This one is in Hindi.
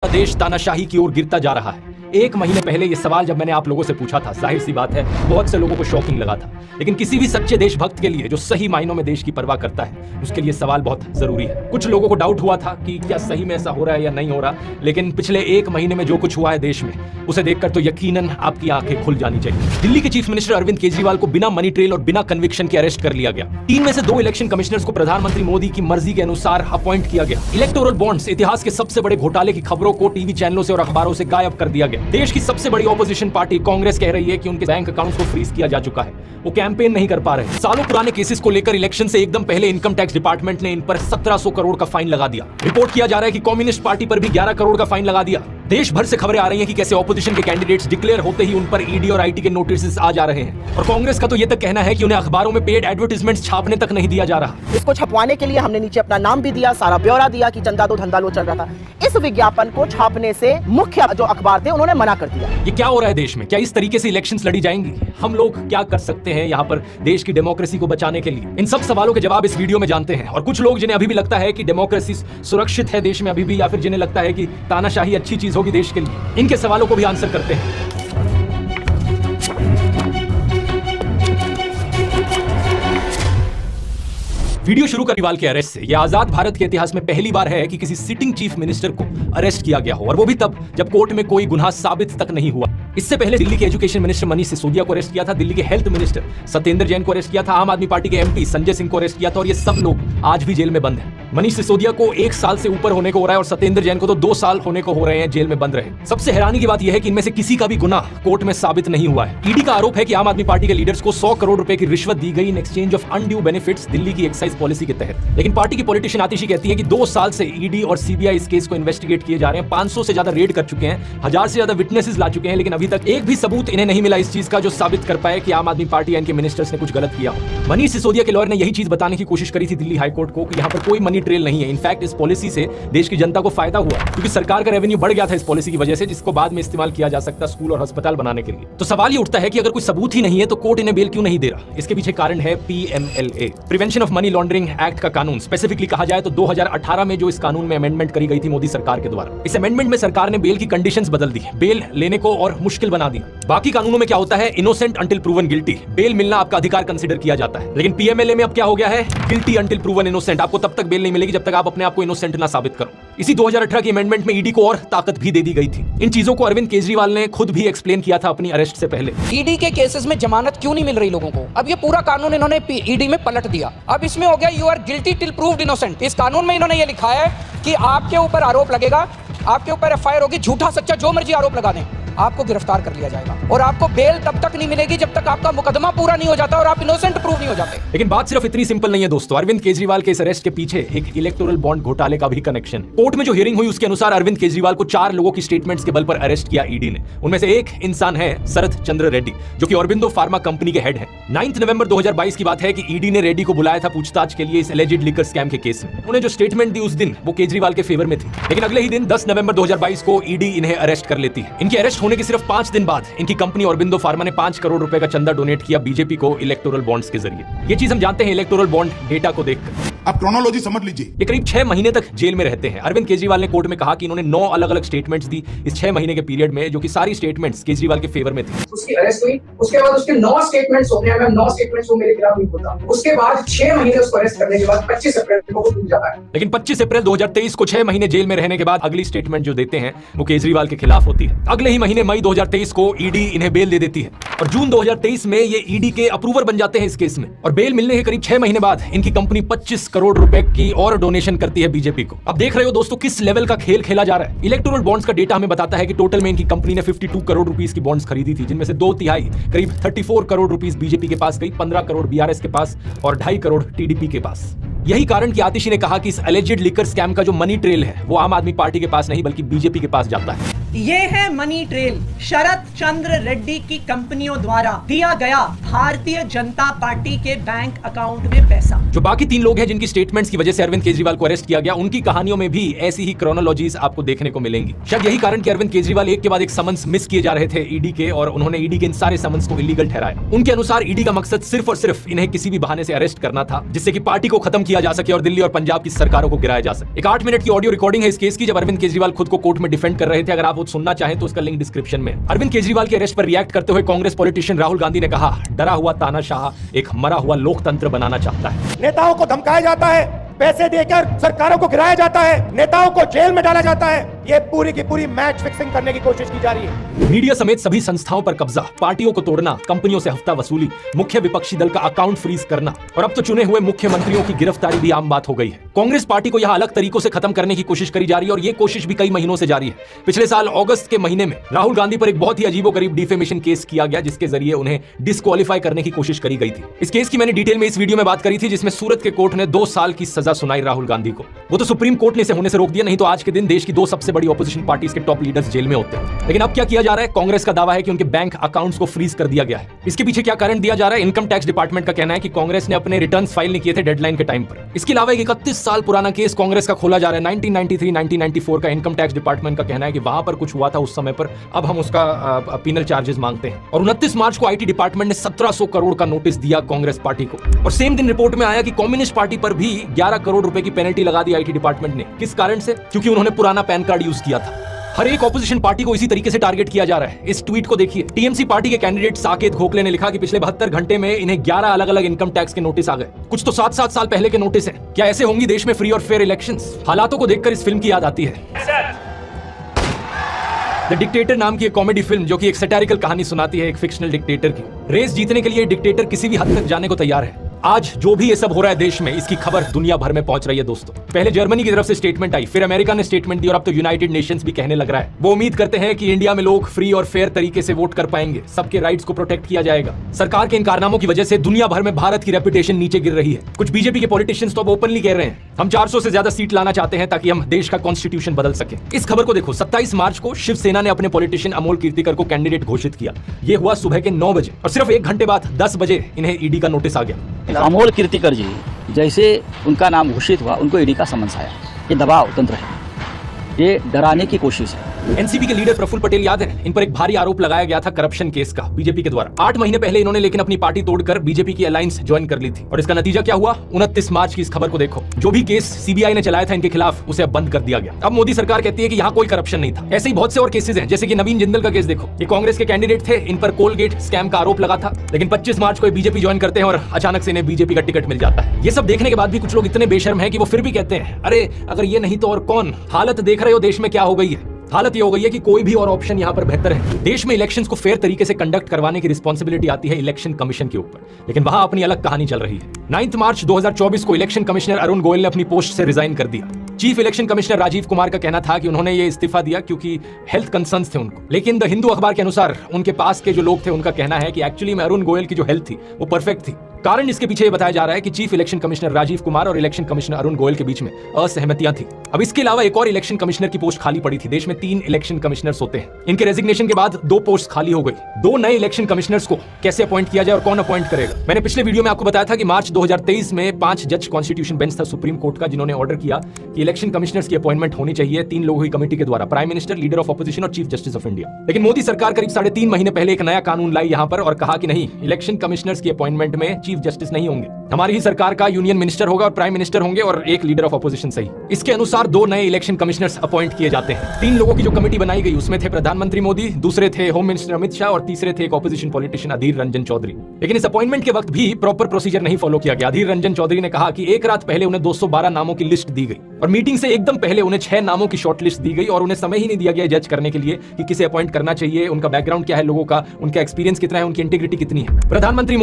देश तानाशाही की ओर गिरता जा रहा है। एक महीने पहले ये सवाल जब मैंने आप लोगों से पूछा था, जाहिर सी बात है बहुत से लोगों को शॉकिंग लगा था, लेकिन किसी भी सच्चे देशभक्त के लिए जो सही मायनों में देश की परवाह करता है उसके लिए सवाल बहुत जरूरी है। कुछ लोगों को डाउट हुआ था कि क्या सही में ऐसा हो रहा है या नहीं हो रहा, लेकिन पिछले एक महीने में जो कुछ हुआ है देश में उसे देखकर तो यकीनन आपकी आंखें खुल जानी चाहिए। दिल्ली के चीफ मिनिस्टर अरविंद केजरीवाल को बिना मनी ट्रेल और बिना कन्विक्शन के अरेस्ट कर लिया गया। 3 में से 2 इलेक्शन कमिश्नर्स को प्रधानमंत्री मोदी की मर्जी के अनुसार अपॉइंट किया गया। इलेक्टोरल बॉन्ड्स, इतिहास के सबसे बड़े घोटाले की खबरों को टीवी चैनलों से और अखबारों से गायब कर दिया गया। देश की सबसे बड़ी ऑपोजिशन पार्टी कांग्रेस कह रही है कि उनके बैंक अकाउंट्स को फ्रीज किया जा चुका है, वो कैंपेन नहीं कर पा रहे। सालों पुराने केसेस को लेकर इलेक्शन से एकदम पहले इनकम टैक्स डिपार्टमेंट ने इन पर 1700 करोड़ का फाइन लगा दिया। रिपोर्ट किया जा रहा है कि कम्युनिस्ट पार्टी पर भी 11 करोड़ का फाइन लगा दिया। देश भर से खबरें आ रही हैं कि कैसे ऑपोजिशन के कैंडिडेट्स डिक्लेयर होते ही उन पर ईडी और आईटी के नोटिस आ जा रहे हैं, और कांग्रेस का तो ये तक कहना है कि उन्हें अखबारों में पेड एडवर्टाइजमेंट्स छापने तक नहीं दिया जा रहा। इसको छपवाने के लिए हमने नीचे अपना नाम भी दिया, सारा ब्यौरा दिया कि चंदा दो धंधा लो चल रहा था। इस विज्ञापन को छापने से मुख्य जो अखबार थे उन्होंने मना कर दिया। ये क्या हो रहा है देश में? क्या इस तरीके से इलेक्शंस लड़ी जाएंगी? हम लोग क्या कर सकते हैं यहाँ पर देश की डेमोक्रेसी को बचाने के लिए? इन सब सवालों के जवाब इस वीडियो में जानते हैं। और कुछ लोग जिन्हें अभी भी लगता है कि डेमोक्रेसी सुरक्षित है देश में अभी भी, या फिर जिन्हें लगता है कि तानाशाही अच्छी चीज होगी देश के लिए, इनके सवालों को भी आंसर करते हैं। वीडियो शुरू केजरीवाल के अरेस्ट से। यह आजाद भारत के इतिहास में पहली बार है कि किसी सिटिंग चीफ मिनिस्टर को अरेस्ट किया गया हो, और वो भी तब जब कोर्ट में कोई गुनाह साबित तक नहीं हुआ। इससे पहले दिल्ली के एजुकेशन मिनिस्टर मनीष सिसोदिया को अरेस्ट किया था, दिल्ली के हेल्थ मिनिस्टर सत्येंद्र जैन को अरेस्ट किया था, आम आदमी पार्टी के एमपी संजय सिंह को अरेस्ट किया था, और ये सब लोग आज भी जेल में बंद हैं। मनीष सिसोदिया को 1 साल से ऊपर होने को हो रहा है और सत्येंद्र जैन को तो 2 साल होने को हो रहे हैं जेल में बंद रहे। सबसे हैरानी की बात यह है कि इनमें से किसी का भी गुनाह कोर्ट में साबित नहीं हुआ है। ईडी का आरोप है कि आम आदमी पार्टी के लीडर्स को 100 करोड़ रुपए की रिश्वत दी गई in exchange of undue benefits Delhi की एक्साइज पॉलिसी के तहत। लेकिन पार्टी की पॉलिटिशियन आतिशी कहती है कि 2 साल से ईडी और सीबीआई इस केस को इन्वेस्टिगेट किए जा रहे हैं, 500 से ज्यादा रेड कर चुके हैं, 1000 से ज्यादा विटनेसेस ला चुके हैं, लेकिन अभी तक एक भी सबूत इन्हें नहीं मिला इस चीज का जो साबित कर पाए कि आम आदमी पार्टी या इनके मिनिस्टर्स ने कुछ गलत किया हो। मनीष सिसोदिया के लॉयर ने यही चीज बताने की कोशिश करी थी दिल्ली हाईकोर्ट को कि यहाँ पर कोई मनी ट्रेल नहीं है। इनफैक्ट इस पॉलिसी से देश की जनता को फायदा हुआ, क्योंकि सरकार का रेवेन्यू बढ़ गया था इस पॉलिसी की वजह से, जिसको बाद में इस्तेमाल किया जा सकता स्कूल और अस्पताल बनाने के लिए। तो सवाल ये उठता है कि अगर कोई सबूत ही नहीं है तो कोर्ट इन्हें बेल क्यों नहीं दे रहा? इसके पीछे कारण है PMLA, prevention of money laundering act का कानून। स्पेसिफिकली कहा जाए तो 2018 में जो इस कानून में अमेंडमेंट करी गई थी मोदी सरकार के द्वारा, इस अमेंडमेंट में सरकार ने बेल की कंडीशंस बदल दी, बेल लेने को और मुश्किल बना दिया। बाकी कानूनों में क्या होता है, innocent until proven guilty, bail मिलना आपका अधिकार कंसीडर किया जाता है, लेकिन PMLA में अब क्या हो गया है, गिल्टी अंटिल प्रूवन इनोसेंट। आपको तब तक बेल नहीं मिलेगी जब तक आप अपने आप को इनोसेंट ना साबित करो। इसी 2018 की अमेंडमेंट में ईडी को और ताकत भी दे दी गई थी। इन चीजों को अरविंद केजरीवाल ने खुद भी एक्सप्लेन किया था अपनी अरेस्ट से पहले। ईडी के केसेस में जमानत क्यों नहीं मिल रही लोगों को? अब ये पूरा कानून इन्होंने ईडी में पलट दिया। अब इसमें हो गया you are guilty till proved innocent. इस कानून में इन्होंने ये लिखा है कि आपके ऊपर आरोप लगेगा, आपके ऊपर FIR होगी, झूठा सच्चा जो मर्जी आरोप लगा दें, आपको गिरफ्तार कर लिया जाएगा, और आपको बेल तब तक नहीं मिलेगी जब तक आपका मुकदमा पूरा नहीं हो जाता और आप इनोसेंट प्रूव नहीं हो जाते। लेकिन बात सिर्फ इतनी सिंपल नहीं है दोस्तों। अरविंद केजरीवाल के इस अरेस्ट के पीछे एक इलेक्टोरल बॉन्ड घोटाले का भी कनेक्शन है। कोर्ट में जो हियरिंग हुई उसके अनुसार अरविंद केजरीवाल को 4 लोगों की स्टेटमेंट्स के बल पर अरेस्ट किया ईडी ने। उनमें से एक इंसान है शरद चंद्र रेड्डी, जो कि ऑरबिंदो फार्मा कंपनी के हेड है। 9 नवंबर 2022 की बात है कि ईडी ने रेड्डी को बुलाया था पूछताछ के लिए इस एलिजिड लिकर स्कैम के केस में। उन्हें जो स्टेटमेंट दी उस दिन वो केजरीवाल के फेवर में थी, लेकिन अगले ही दिन 10 नवंबर 2022 को ईडी इन्हें अरेस्ट कर लेती है। इनके अरेस्ट होने के सिर्फ 5 दिन बाद इनकी कंपनी ऑरबिंदो फार्मा ने 5 करोड़ रुपए का चंदा डोनेट किया बीजेपी को इलेक्टोरल बॉन्ड्स के जरिए। ये चीज हम जानते हैं इलेक्टोरल बॉन्ड डेटा को देखकर। आप क्रोनोलॉजी समझ लीजिए। ये करीब 6 महीने तक जेल में रहते हैं। अरविंद केजरीवाल ने कोर्ट में कहा कि इन्होंने 9 अलग-अलग स्टेटमेंट्स दी इस 6 महीने के पीरियड में, जो कि सारी स्टेटमेंट्स केजरीवाल के फेवर में थी। उसकी अरेस्ट हुई, उसके बाद उसके 9 स्टेटमेंट्स हो गए। 9 स्टेटमेंट्स वो मेरे खिलाफ नहीं होता। उसके बाद 6 महीने उसको अरेस्ट करने के बाद 25 अप्रैल को वो टूट जाता है। लेकिन 25 अप्रैल 2023 को 6 महीने जेल में रहने के बाद अगली स्टेटमेंट जो देते हैं वो केजरीवाल के खिलाफ होती है। अगले ही महीने मई 2023 को ईडी इन्हें बेल दे देती है, और जून 2023 में ये ईडी के अप्रूवर बन जाते हैं इस केस में। और बेल मिलने के करीब 6 महीने बाद इनकी कंपनी 25 करोड़ रुपए की और डोनेशन करती है बीजेपी को। अब देख रहे हो दोस्तों किस लेवल का खेल खेला जा रहा है। इलेक्टोरल बॉन्ड्स का डेटा हमें बताता है कि टोटल में इनकी कंपनी ने 52 करोड़ रुपीस की बॉन्ड्स खरीदी थी, जिनमें से 2/3 करीब 34 करोड़ रुपीस बीजेपी के पास गई, 15 करोड़ BRS के पास और 2.5 करोड़ TDP के पास। यही कारण कि आतिशी ने कहा कि इस एलिजिड लिकर स्कैम का जो मनी ट्रेल है वो आम आदमी पार्टी के पास नहीं बल्कि बीजेपी के पास जाता है। ये है मनी ट्रेल, शरद चंद्र रेड्डी की कंपनियों द्वारा दिया गया भारतीय जनता पार्टी के बैंक अकाउंट में पैसा। जो बाकी 3 लोग हैं जिनकी स्टेटमेंट्स की वजह से अरविंद केजरीवाल को अरेस्ट किया गया, उनकी कहानियों में भी ऐसी ही क्रोनोलॉजीज आपको देखने को मिलेंगी। शायद यही कारण कि अरविंद केजरीवाल एक के बाद एक समन्स मिस किए जा रहे थे ईडी के, और उन्होंने ईडी के इन सारे समन्स को इलीगल ठहराया। उनके अनुसार ईडी का मकसद सिर्फ और सिर्फ इन्हें किसी भी बहाने से अरेस्ट करना था, जिससे कि पार्टी को खत्म किया जा सके और दिल्ली और पंजाब की सरकारों को गिराया जा सके। एक 8 मिनट की ऑडियो रिकॉर्डिंग है इस केस की, जब अरविंद केजरीवाल खुद को कोर्ट में डिफेंड कर रहे थे। अगर आप वो सुनना चाहें तो उसका लिंक डिस्क्रिप्शन में। अरविंद केजरीवाल के अरेस्ट पर रिएक्ट करते हुए कांग्रेस पॉलिटिशियन राहुल गांधी ने कहा, डरा हुआ तानाशाह एक मरा हुआ लोकतंत्र बनाना चाहता है। नेताओं को धमकाया जाता है, पैसे देकर सरकारों को गिराया जाता है, नेताओं को जेल में डाला जाता है। ये पूरी की पूरी मैच फिक्सिंग करने की कोशिश की जा रही है। मीडिया समेत सभी संस्थाओं पर कब्जा, पार्टियों को तोड़ना, कंपनियों से हफ्ता वसूली, मुख्य विपक्षी दल का अकाउंट फ्रीज करना, और अब तो चुने हुए मुख्यमंत्रियों की गिरफ्तारी भी आम बात हो गई है। कांग्रेस पार्टी को यहां अलग तरीकों से खत्म करने की कोशिश करी जा रही है, और ये कोशिश भी कई महीनों से जारी है। पिछले साल अगस्त के महीने में राहुल गांधी पर एक बहुत ही अजीबोगरीब डिफेमेशन केस किया गया, जिसके जरिए उन्हें डिस्क्वालीफाई करने की कोशिश करी गई थी। इस केस की मैंने डिटेल में इस वीडियो में बात करी थी, जिसमें सूरत के कोर्ट ने 2 साल की सजा सुनाई राहुल गांधी को। वो तो सुप्रीम कोर्ट ने इसे होने से रोक दिया, नहीं तो आज के दिन देश की 2 सबसे बड़ी ऑपोजिशन पार्टीज के टॉप लीडर्स जेल में होते हैं। लेकिन अब क्या किया जा रहा है? कांग्रेस का दावा है कि उनके बैंक अकाउंट्स को फ्रीज कर दिया गया है। इसके पीछे क्या कारण दिया जा रहा है? इनकम टैक्स डिपार्टमेंट का कहना है कि कांग्रेस ने अपने रिटर्न्स फाइल नहीं किए थे डेडलाइन के टाइम पर। इसके अलावा एक 31 साल पुराना केस कांग्रेस का खोला जा रहा है, 1993-1994 का। इनकम टैक्स डिपार्टमेंट का कहना है कि वहां पर कुछ हुआ था उस समय पर, अब हम उसका पीनल चार्जेस मांगते हैं। और 29 मार्च को आईटी डिपार्टमेंट ने 1700 करोड़ का नोटिस दिया कांग्रेस पार्टी को। और सेम दिन रिपोर्ट में आया कि कम्युनिस्ट पार्टी पर भी 11 करोड़ रुपए की पेनल्टी लगा दी आईटी डिपार्टमेंट ने। किस कारण से? क्योंकि उन्होंने पुराना पैन कार्ड यूज किया था। हर एक ऑपोजिशन पार्टी को इसी तरीके से टारगेट किया जा रहा है। इस ट्वीट को देखिए। टीएमसी पार्टी के कैंडिडेट साकेत गोखले ने लिखा कि पिछले 72 घंटे में इन्हें 11 अलग अलग इनकम टैक्स के नोटिस आ गए। कुछ तो 7-7 साल पहले के नोटिस हैं। क्या ऐसे होंगी देश में फ्री और फेयर इलेक्शंस? हालातों को देखकर इस फिल्म की याद आती है, द डिक्टेटर नाम की एक कॉमेडी फिल्म, जो कि एक सैटारिकल कहानी सुनाती है एक फिक्शनल डिक्टेटर की। रेस जीतने के लिए डिक्टेटर किसी भी हद तक जाने को तैयार है। आज जो भी ये सब हो रहा है देश में, इसकी खबर दुनिया भर में पहुंच रही है दोस्तों। पहले जर्मनी की तरफ से स्टेटमेंट आई, फिर अमेरिका ने स्टेटमेंट दी, और अब तो यूनाइटेड नेशंस भी कहने लग रहा है। वो उम्मीद करते हैं कि इंडिया में लोग फ्री और फेयर तरीके से वोट कर पाएंगे, सबके राइट्स को प्रोटेक्ट किया जाएगा। सरकार के इन कारनामों की वजह से दुनिया भर में भारत की रेपुटेशन नीचे गिर रही है। कुछ बीजेपी के पॉलिटिशियंस तो अब ओपनली कह रहे हैं, हम 400 से ज्यादा सीट लाना चाहते हैं ताकि हम देश का कॉन्स्टिट्यूशन बदल सके। इस खबर को देखो, 27 मार्च को शिवसेना ने अपने पॉलिटिशियन अमोल कीर्तिकर को कैंडिडेट घोषित किया। ये हुआ सुबह के 9 बजे, और सिर्फ 1 घंटे बाद 10 बजे इन्हें ईडी का नोटिस आ गया। अमोल कीर्तिकर जी जैसे उनका नाम घोषित हुआ, उनको ईडी का समन्स आया। ये दबाव तंत्र है, ये डराने की कोशिश है। एनसीपी के लीडर प्रफुल्ल पटेल याद है, इन पर एक भारी आरोप लगाया गया था करप्शन केस का बीजेपी के द्वारा। 8 महीने पहले इन्होंने लेकिन अपनी पार्टी तोड़कर बीजेपी की अलायंस ज्वाइन कर ली थी, और इसका नतीजा क्या हुआ? 29 मार्च की इस खबर को देखो। जो भी केस सीबीआई ने चलाया था इनके खिलाफ, उसे अब बंद कर दिया गया। अब मोदी सरकार कहती है कि यहाँ कोई करप्शन नहीं था। ऐसे ही बहुत से और केसेस हैं, जैसे कि नवीन जिंदल का केस देखो। ये कांग्रेस के कैंडिडेट थे, इन पर कोलगेट स्कैम का आरोप लगा था, लेकिन 25 मार्च को बीजेपी ज्वाइन करते हैं और अचानक से इन्हें बीजेपी का टिकट मिल जाता है। ये सब देखने के बाद भी कुछ लोग इतने बेशर्म हैं कि वो फिर भी कहते हैं, अरे अगर ये नहीं तो और कौन। हालत देख रहे हो देश में क्या हो गई है। हालत ये हो गई है कि कोई भी और ऑप्शन यहाँ पर बेहतर है। देश में इलेक्शंस को फेयर तरीके से कंडक्ट करवाने की रिस्पॉन्सिबिलिटी आती है इलेक्शन कमीशन के ऊपर, लेकिन वहां अपनी अलग कहानी चल रही है। 9 मार्च 2024 को इलेक्शन कमिश्नर अरुण गोयल ने अपनी पोस्ट से रिजाइन कर दिया। Chief election commissioner Rajiv Kumar का कहना था कि उन्होंने ये इस्तीफा दिया क्योंकि हेल्थ कंसर्न्स थे उनको। लेकिन द हिंदू अखबार के अनुसार उनके पास के जो लोग थे, उनका कहना है कि एक्चुअली में अरुण गोयल की जो हेल्थ थी वो परफेक्ट थी। कारण इसके पीछे ये बताया जा रहा है कि chief election commissioner Rajiv Kumar और इलेक्शन कमिश्नर अरुण गोयल के बीच में असहमतियां थी। अब इसके अलावा एक और इलेक्शन कमिश्नर की पोस्ट खाली पड़ी थी। देश में 3 इलेक्शन कमिश्नर्स होते हैं। इनके रेजिग्नेशन के बाद 2 पोस्ट खाली हो गई। 2 नए इलेक्शन कमिश्नर्स को कैसे अपॉइंट किया जाए और कौन अपॉइंट करेगा? मैंने पिछले वीडियो में आपको बताया था कि मार्च 2023 में 5 जज कॉन्स्टिट्यूशन बेंच था सुप्रीम कोर्ट का, जिन्होंने ऑर्डर किया कि इलेक्शन कमिश्नर्स की अपॉइंटमेंट होनी चाहिए 3 लोगों की कमेटी के द्वारा, prime minister, leader of opposition और चीफ जस्टिस ऑफ इंडिया। लेकिन मोदी सरकार करीब 3.5 महीने पहले एक नया कानून लाई यहाँ पर और कहा कि नहीं, इलेक्शन कमिश्नर्स की अपॉइंटमेंट में चीफ जस्टिस नहीं होंगे, हमारी ही सरकार का यूनियन मिनिस्टर होगा और प्राइम मिनिस्टर होंगे और एक लीडर ऑफ ऑपोजिशन सही। इसके अनुसार 2 नए इलेक्शन कमिश्नर्स अपॉइंट किए जाते हैं। 3 लोगों की जो कमेटी बनाई गई उसमें थे प्रधानमंत्री मोदी, दूसरे थे होम मिनिस्टर अमित शाह और तीसरे थे एक ऑपोजिशन पॉलिटिशियन अधीर रंजन चौधरी। लेकिन इस अपॉइंटमेंट के वक्त भी प्रॉपर प्रोसीजर नहीं फॉलो किया गया। अधीर रंजन चौधरी ने कहा कि एक रात पहले उन्हें 212 नामों की लिस्ट दी गई और मीटिंग से एकदम पहले उन्हें 6 नामों की शॉर्ट लिस्ट दी गई और उन्हें समय ही नहीं दिया गया जज करने के लिए कि किसे अपॉइंट करना चाहिए, उनका बैकग्राउंड क्या है, लोगों का उनका एक्सपीरियंस कितना है, उनकी इंटीग्रिटी कितनी है। प्रधानमंत्री